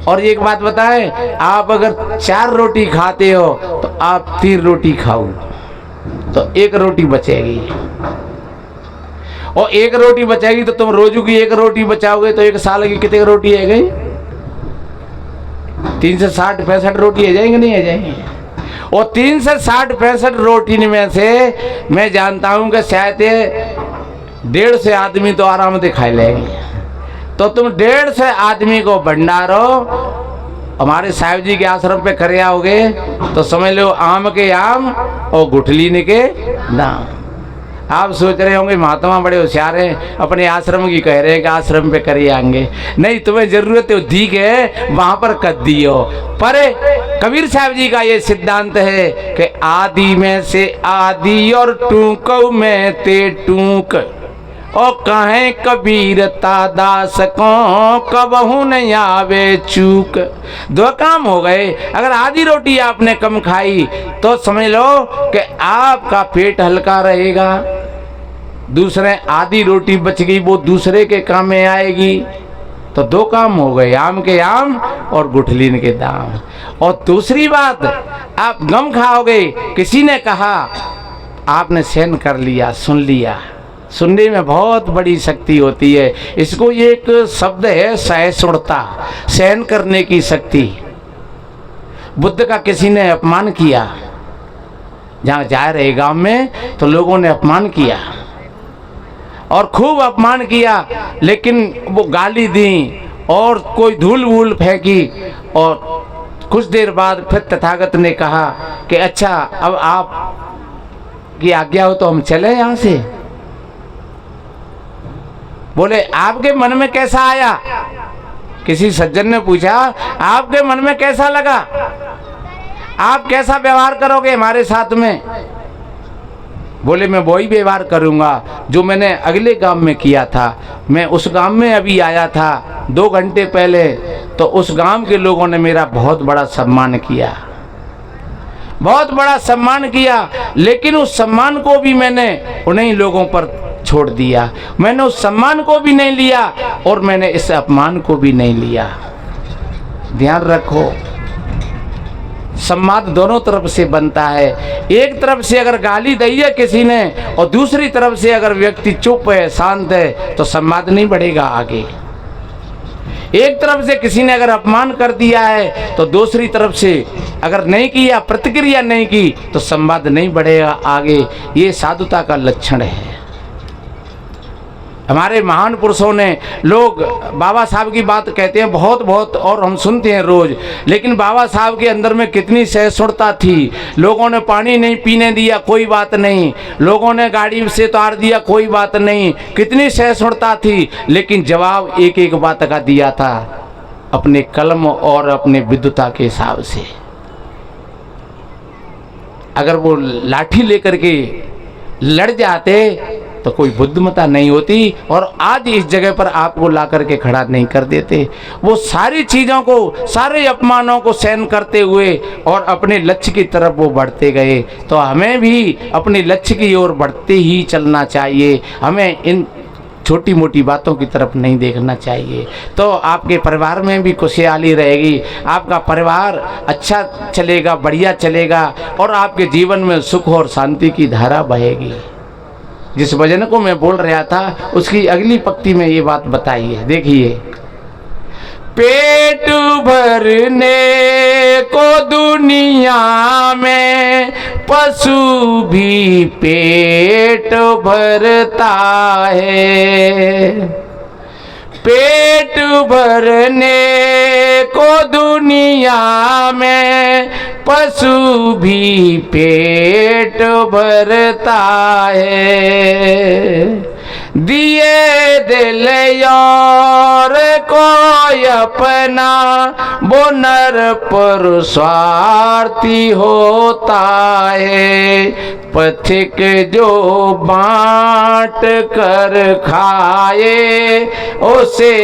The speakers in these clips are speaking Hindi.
और एक बात बताएं, आप अगर 4 रोटी खाते हो तो आप 3 रोटी खाओ तो 1 रोटी बचेगी, और 1 रोटी बचेगी तो तुम रोजू की 1 रोटी बचाओगे तो 1 साल की कितनी रोटी है गई? 360-65 रोटी है जाएंगे, नहीं है जाएंगे? और 360-65 रोटी में से मैं जानता हूं कि शायद 1.5 से आदमी तो आराम से खा लेंगे। तो तुम 1.5 से आदमी को भंडारो हमारे साहिब जी के आश्रम पे करे आओगे तो समझ लो आम के आम और गुठलीन के दाम। आप सोच रहे होंगे महात्मा बड़े होशियार हैं, अपने आश्रम की कह रहे हैं कि आश्रम पे करे आएंगे। नहीं, तुम्हें जरूरत है दी के वहां पर कर दियो। पर कबीर साहब जी का ये सिद्धांत है कि आदि में से आदि और टूकऊ में ते टूक, और कहें कबीर दास को कबहू नहीं आवे चूक। 2 काम हो गए। अगर आधी रोटी आपने कम खाई तो समझ लो कि आपका पेट हल्का रहेगा, दूसरे आधी रोटी बच गई वो दूसरे के काम में आएगी। तो 2 काम हो गए, आम के आम और गुठलीन के दाम। और दूसरी बात, आप गम खाओगे, किसी ने कहा, आपने सहन कर लिया, सुन लिया। सुनने में बहुत बड़ी शक्ति होती है। इसको ये एक शब्द है सहिष्णुता, सहन करने की शक्ति। बुद्ध का किसी ने अपमान किया, जहाँ जा रहे गांव में तो लोगों ने अपमान किया और खूब अपमान किया, लेकिन वो गाली दी और कोई धूल वूल फेंकी। और कुछ देर बाद फिर तथागत ने कहा कि अच्छा अब आप की आज्ञा हो तो हम चले यहाँ से। बोले आपके मन में कैसा आया? किसी सज्जन ने पूछा आपके मन में कैसा लगा, आप कैसा व्यवहार करोगे हमारे साथ में? बोले मैं वही व्यवहार करूंगा जो मैंने अगले गांव में किया था। मैं उस गांव में अभी आया था 2 घंटे पहले, तो उस गांव के लोगों ने मेरा बहुत बड़ा सम्मान किया, बहुत बड़ा सम्मान किया, लेकिन उस सम्मान को भी मैंने उन्हीं लोगों पर छोड़ दिया। मैंने उस सम्मान को भी नहीं लिया और मैंने इस अपमान को भी नहीं लिया। ध्यान रखो, सम्मान दोनों तरफ से बनता है। एक तरफ से अगर गाली दी है किसी ने और दूसरी तरफ से अगर व्यक्ति चुप है, शांत है, तो सम्मान नहीं बढ़ेगा आगे। एक तरफ से किसी ने अगर अपमान कर दिया है तो दूसरी तरफ से अगर नहीं किया, प्रतिक्रिया नहीं की, तो संवाद नहीं बढ़ेगा आगे। ये साधुता का लक्षण है। हमारे महान पुरुषों ने, लोग बाबा साहब की बात कहते हैं बहुत बहुत और हम सुनते हैं रोज, लेकिन बाबा साहब के अंदर में कितनी सहिष्णुता थी। लोगों ने पानी नहीं पीने दिया, कोई बात नहीं, लोगों ने गाड़ी से उतार दिया, कोई बात नहीं, कितनी सहिष्णुता थी, लेकिन जवाब एक एक बात का दिया था अपने कलम और अपने विद्वता के हिसाब से। अगर वो लाठी लेकर के लड़ जाते तो कोई बुद्धिमत्ता नहीं होती और आज इस जगह पर आपको ला करके खड़ा नहीं कर देते। वो सारी चीज़ों को, सारे अपमानों को सहन करते हुए और अपने लक्ष्य की तरफ वो बढ़ते गए। तो हमें भी अपने लक्ष्य की ओर बढ़ते ही चलना चाहिए, हमें इन छोटी मोटी बातों की तरफ नहीं देखना चाहिए। तो आपके परिवार में भी खुशहाली रहेगी, आपका परिवार अच्छा चलेगा, बढ़िया चलेगा और आपके जीवन में सुख और शांति की धारा बहेगी। जिस भजन को मैं बोल रहा था उसकी अगली पंक्ति में ये बात बताई है, देखिए। पेट भरने को दुनिया में पशु भी पेट भरता है, पेट भरने को दुनिया में पशु भी पेट भरता है। दिए दिल यार कोई अपना वो नर पर स्वार्थी होता है, पथिक जो बांट कर खाए उसे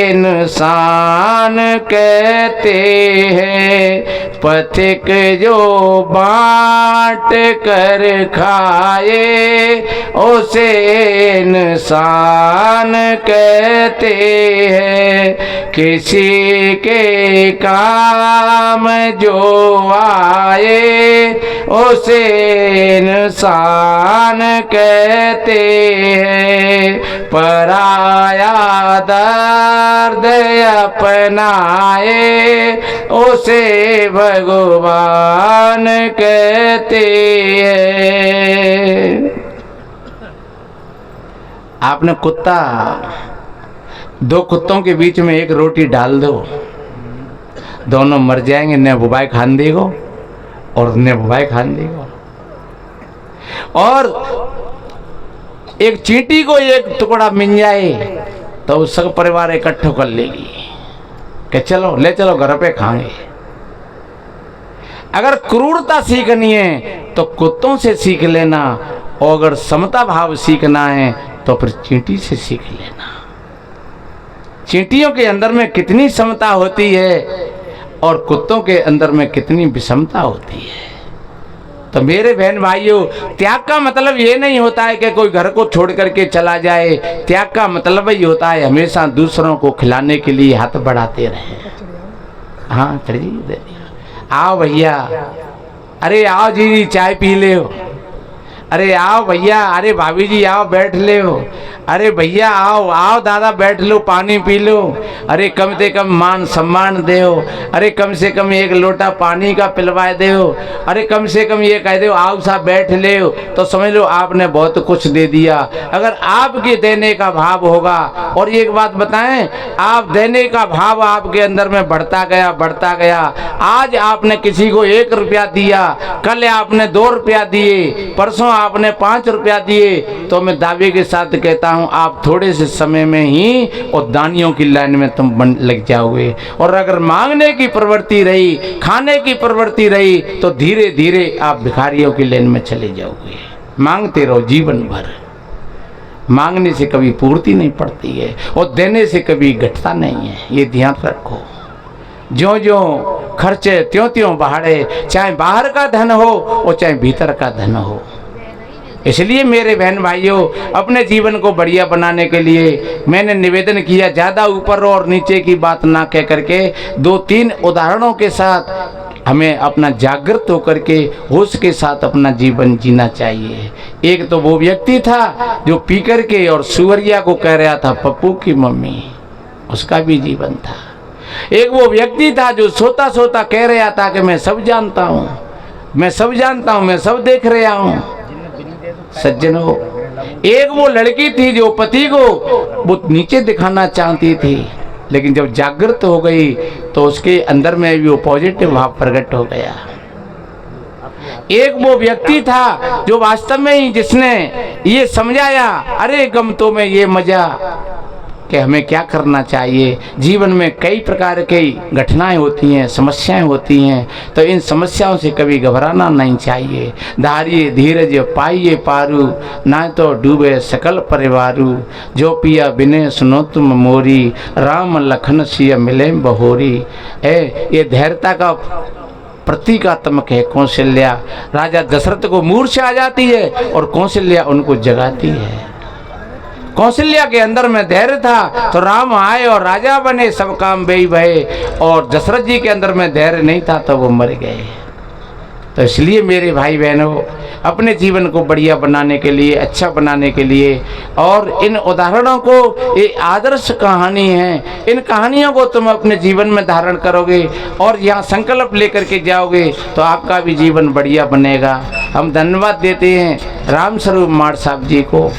इंसान कहते हैं, पथिक जो बांट कर खाए उसे इंसान कहते हैं। किसी के काम जो आए उसे इंसान कहते हैं, पराया दर्द अपनाए उसे भगवान कहते हैं। आपने कुत्ता, दो कुत्तों के बीच में एक रोटी डाल दो, दोनों मर जाएंगे, न बुबाई खान देगो और न बुबाई खान देगो। और एक चींटी को एक टुकड़ा मिल जाए तो उसका परिवार इकट्ठा कर लेगी कि चलो ले चलो घर पे खाएंगे। अगर क्रूरता सीखनी है तो कुत्तों से सीख लेना, और अगर समता भाव सीखना है तो फिर चींटी से सीख लेना। चींटियों के अंदर में कितनी समता होती है और कुत्तों के अंदर में कितनी विषमता होती है। तो मेरे बहन भाइयों, त्याग का मतलब ये नहीं होता है कि कोई घर को छोड़ करके चला जाए। त्याग का मतलब ये होता है हमेशा दूसरों को खिलाने के लिए हाथ बढ़ाते रहे। हाँ चलिए, आओ भैया, अरे आओ जी चाय पी ले हो, अरे आओ भैया, अरे भाभी जी आओ बैठ ले हो, अरे भैया आओ आओ दादा बैठ लो पानी पी लो, अरे कम से कम मान सम्मान दे हो, अरे कम से कम एक लोटा पानी का पिलवा दे हो, अरे कम से कम ये कह दो आओ साहब बैठ ले हो, तो समझ लो आपने बहुत कुछ दे दिया। अगर आपके देने का भाव होगा, और एक बात बताएं, आप देने का भाव आपके अंदर में बढ़ता गया बढ़ता गया। आज आपने किसी को 1 रुपया दिया, कल आपने 2 रुपया दिए, परसों आपने 5 रुपया दिए, तो मैं दावे के साथ कहता हूं आप थोड़े से समय में ही और दानियों की लाइन में तुम लग जाओगे। और अगर मांगने की प्रवृत्ति रही, खाने की प्रवृत्ति रही, तो धीरे धीरे आप भिखारियों की लाइन में चले जाओगे। मांगते रहो जीवन भर, मांगने से कभी पूर्ति नहीं पड़ती है और देने से कभी घटता नहीं है, ये ध्यान रखो। ज्यों ज्यों खर्चे त्यों त्यों बढ़े, चाहे बाहर का धन हो और चाहे भीतर का धन हो। इसलिए मेरे बहन भाइयों, अपने जीवन को बढ़िया बनाने के लिए मैंने निवेदन किया, ज़्यादा ऊपर और नीचे की बात ना कह करके 2-3 उदाहरणों के साथ हमें अपना जागृत होकर के होश के साथ अपना जीवन जीना चाहिए। एक तो वो व्यक्ति था जो पी कर के और सुअरिया को कह रहा था पप्पू की मम्मी, उसका भी जीवन था। एक वो व्यक्ति था जो सोता सोता कह रहा था कि मैं सब जानता हूँ, मैं सब जानता हूँ, मैं सब देख रहा हूँ। सज्जनों, एक वो लड़की थी जो पति को वो नीचे दिखाना चाहती थी, लेकिन जब जागृत हो गई तो उसके अंदर में भी वो पॉजिटिव भाव प्रकट हो गया। एक वो व्यक्ति था जो वास्तव में ही जिसने ये समझाया, अरे गमतों में ये मजा, कि हमें क्या करना चाहिए। जीवन में कई प्रकार की घटनाएं होती हैं, समस्याएं होती हैं, तो इन समस्याओं से कभी घबराना नहीं चाहिए। धारिये धीरज पाइये पारू, ना तो डूबे सकल परिवारू, जो पिया बिने सुनो तुम मोरी, राम लखन सिया मिले बहोरी। ये धैर्यता का प्रतीकात्मक है कौशल्या। राजा दशरथ को मूर्छा आ जाती है और कौशल्या उनको जगाती है। कौशल्या के अंदर में धैर्य था तो राम आए और राजा बने, सब काम बेई भये, और दशरथ जी के अंदर में धैर्य नहीं था तो वो मर गए। तो इसलिए मेरे भाई बहनों, अपने जीवन को बढ़िया बनाने के लिए, अच्छा बनाने के लिए, और इन उदाहरणों को, ये आदर्श कहानी है, इन कहानियों को तुम अपने जीवन में धारण करोगे और यहाँ संकल्प लेकर के जाओगे तो आपका भी जीवन बढ़िया बनेगा। हम धन्यवाद देते हैं राम स्वरूप माड़ साहब जी को,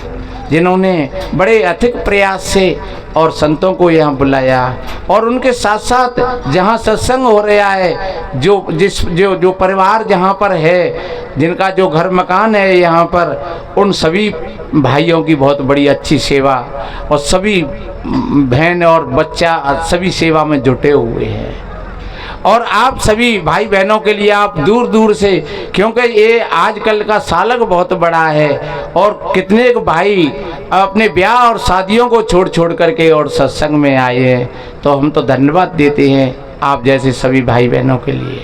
जिन्होंने बड़े अथक प्रयास से और संतों को यहाँ बुलाया, और उनके साथ साथ जहाँ सत्संग हो रहा है, जो परिवार जहाँ पर है, जिनका जो घर मकान है यहाँ पर, उन सभी भाइयों की बहुत बड़ी अच्छी सेवा, और सभी बहन और बच्चा सभी सेवा में जुटे हुए हैं। और आप सभी भाई बहनों के लिए आप दूर दूर से, क्योंकि ये आजकल का सालक बहुत बड़ा है और कितने भाई अपने ब्याह और शादियों को छोड़ करके और सत्संग में आए हैं, तो हम तो धन्यवाद देते हैं आप जैसे सभी भाई बहनों के लिए।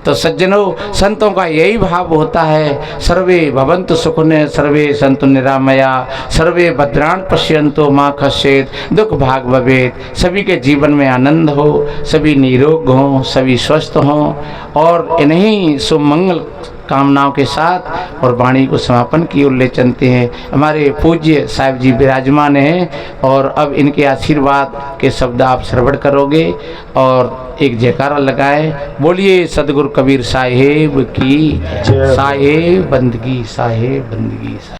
तो सज्जनों, संतों का यही भाव होता है, सर्वे भवन्तु सुखिनः सर्वे सन्तु निरामया सर्वे भद्राणि पश्यन्तु मा कश्चित् दुख भाग भवेत्। सभी के जीवन में आनंद हो, सभी निरोग हों, सभी स्वस्थ हों, और इन्हीं शुभ मंगल कामनाओं के साथ और वाणी को समापन की ओर ले चलते हैं। हमारे पूज्य साहिब जी विराजमान हैं और अब इनके आशीर्वाद के शब्द आप श्रवण करोगे और एक जयकारा लगाए। बोलिए सदगुरु कबीर साहेब की, साहेब बंदगी, साहेब बंदगी।